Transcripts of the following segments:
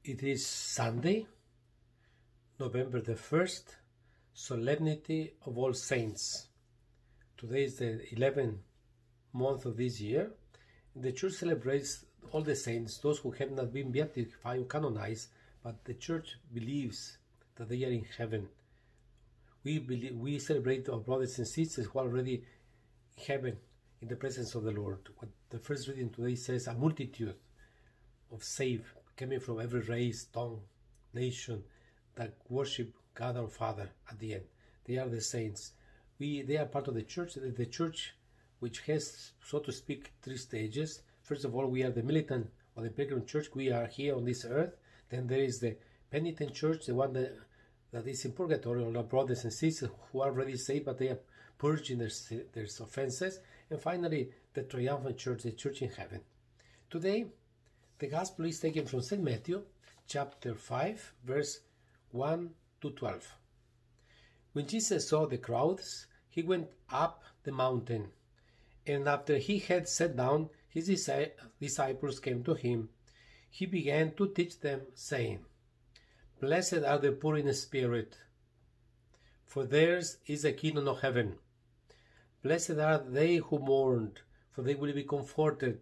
It is Sunday, November the 1st, Solemnity of All Saints. Today is the 11th month of this year. The Church celebrates all the saints, those who have not been beatified or canonized, but the Church believes that they are in heaven. We celebrate our brothers and sisters who are already in heaven, in the presence of the Lord. What the first reading today says, a multitude of saved coming from every race, tongue, nation that worship God our Father at the end. They are the saints. They are part of the Church. The Church, which has, so to speak, three stages. First of all, we are the militant or the pilgrim church. We are here on this earth. Then there is the penitent church, the one that is in purgatory, all our brothers and sisters who are already saved, but they are purging their offenses. And finally, the triumphant church, the church in heaven. Today, the Gospel is taken from St. Matthew, chapter 5, verse 1 to 12. When Jesus saw the crowds, he went up the mountain, and after he had sat down, his disciples came to him. He began to teach them, saying, "Blessed are the poor in spirit, for theirs is the kingdom of heaven. Blessed are they who mourn, for they will be comforted.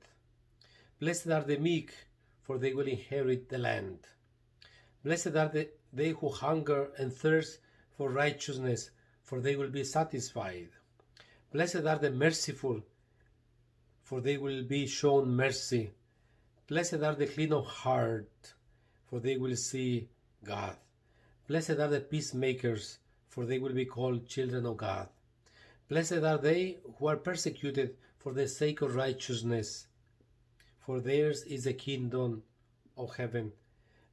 Blessed are the meek, for they will inherit the land. Blessed are they who hunger and thirst for righteousness, for they will be satisfied. Blessed are the merciful, for they will be shown mercy. Blessed are the clean of heart, for they will see God. Blessed are the peacemakers, for they will be called children of God. Blessed are they who are persecuted for the sake of righteousness, for theirs is the kingdom of heaven.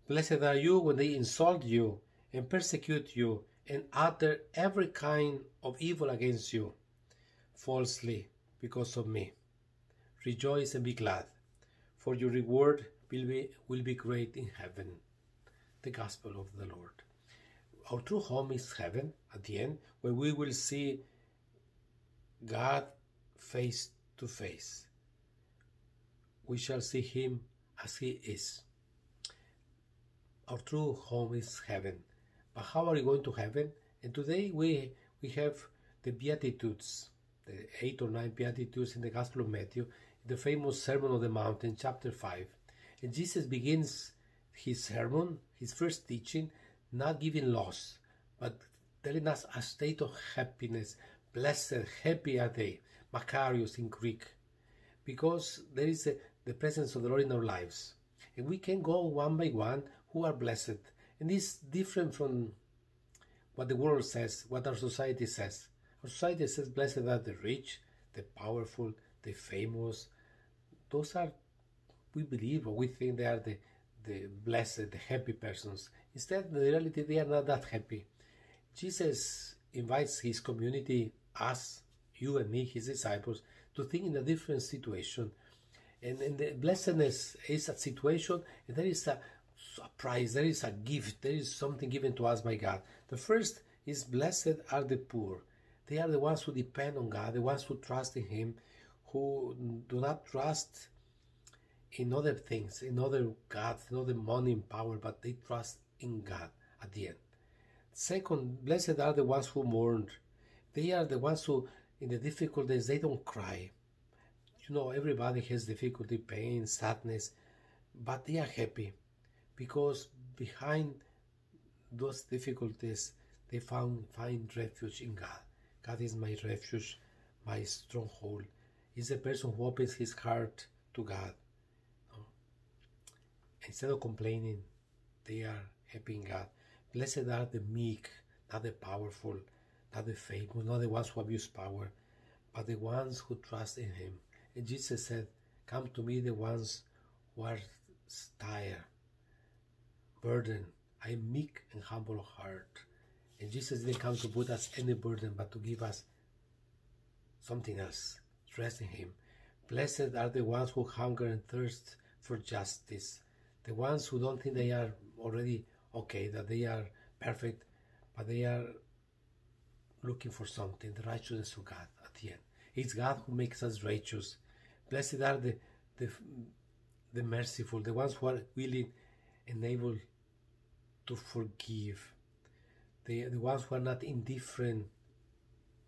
Blessed are you when they insult you and persecute you and utter every kind of evil against you, falsely because of me. Rejoice and be glad, for your reward will be great in heaven." The Gospel of the Lord. Our true home is heaven at the end, where we will see God face to face. We shall see him as he is. Our true home is heaven. But how are we going to heaven? And today we have the Beatitudes, the 8 or 9 Beatitudes in the Gospel of Matthew, the famous Sermon on the Mount, chapter 5. And Jesus begins his sermon, his first teaching, not giving laws, but telling us a state of happiness. Blessed, happy are they, Makarios in Greek, because there is the presence of the Lord in our lives. And we can go one by one who are blessed. And this is different from what the world says, what our society says. Our society says blessed are the rich, the powerful, the famous. Those are, we believe or we think they are the blessed, the happy persons. Instead, in reality, they are not that happy. Jesus invites his community, us, you and me, his disciples, to think in a different situation. And the blessedness is a situation, and there is a prize, there is a gift, there is something given to us by God. The first is blessed are the poor. They are the ones who depend on God, the ones who trust in him, who do not trust in other things, in other gods, in other money and power, but they trust in God at the end. Second, blessed are the ones who mourn. They are the ones who, in the difficulties, they don't cry. You know, everybody has difficulty, pain, sadness, but they are happy because behind those difficulties, they find refuge in God. God is my refuge, my stronghold. He's a person who opens his heart to God. Instead of complaining, they are happy in God. Blessed are the meek, not the powerful, not the famous, not the ones who abuse power, but the ones who trust in him. And Jesus said, "Come to me, the ones who are tired, burdened. I am meek and humble of heart." And Jesus didn't come to put us any burden, but to give us something else. Trust in him. Blessed are the ones who hunger and thirst for justice. The ones who don't think they are already okay, that they are perfect, but they are looking for something, the righteousness of God at the end. It's God who makes us righteous. Blessed are the merciful, the ones who are willing and able to forgive. The ones who are not indifferent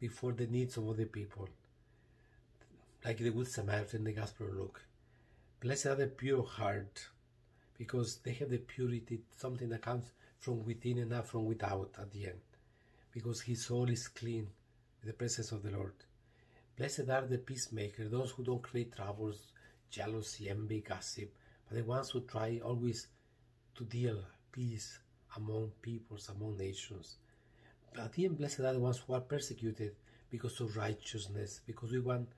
before the needs of other people, like the Good Samaritan in the Gospel of Luke. Blessed are the pure heart, because they have the purity, something that comes from within and not from without at the end, because his soul is clean with the presence of the Lord. Blessed are the peacemakers, those who don't create troubles, jealousy, envy, gossip, but the ones who try always to deal peace among peoples, among nations. At the end, blessed are the ones who are persecuted because of righteousness, because we want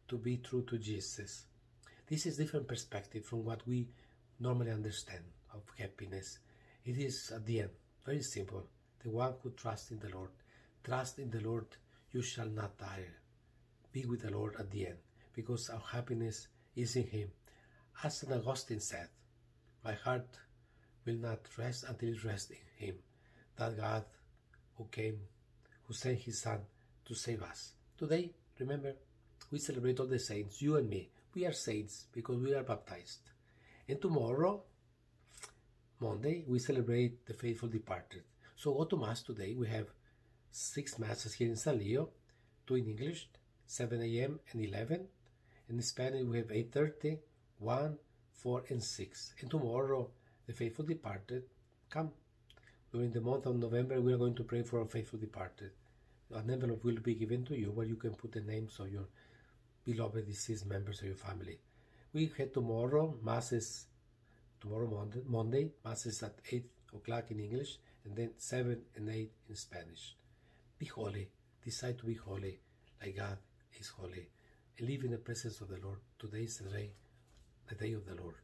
to be true to Jesus. This is different perspective from what we normally understand of happiness. It is, at the end, very simple. The one who trusts in the Lord. Trust in the Lord, you shall not die. Be with the Lord at the end, because our happiness is in Him. As St. Augustine said, my heart will not rest until it rests in Him, that God who came, who sent His Son to save us. Today, remember, we celebrate all the saints, you and me. We are saints because we are baptized. And tomorrow, Monday, we celebrate the faithful departed. So go to Mass today. We have 6 Masses here in San Leo, 2 in English, 7 a.m. and 11. And in Spanish, we have 8:30, 1, 4, and 6. And tomorrow, the faithful departed come. During the month of November, we are going to pray for our faithful departed. An envelope will be given to you where you can put the names of your beloved deceased members of your family. We have tomorrow, Masses, tomorrow Monday, Masses at 8 o'clock in English, and then 7 and 8 in Spanish. Be holy. Decide to be holy, like God is holy. And live in the presence of the Lord. Today is the day of the Lord.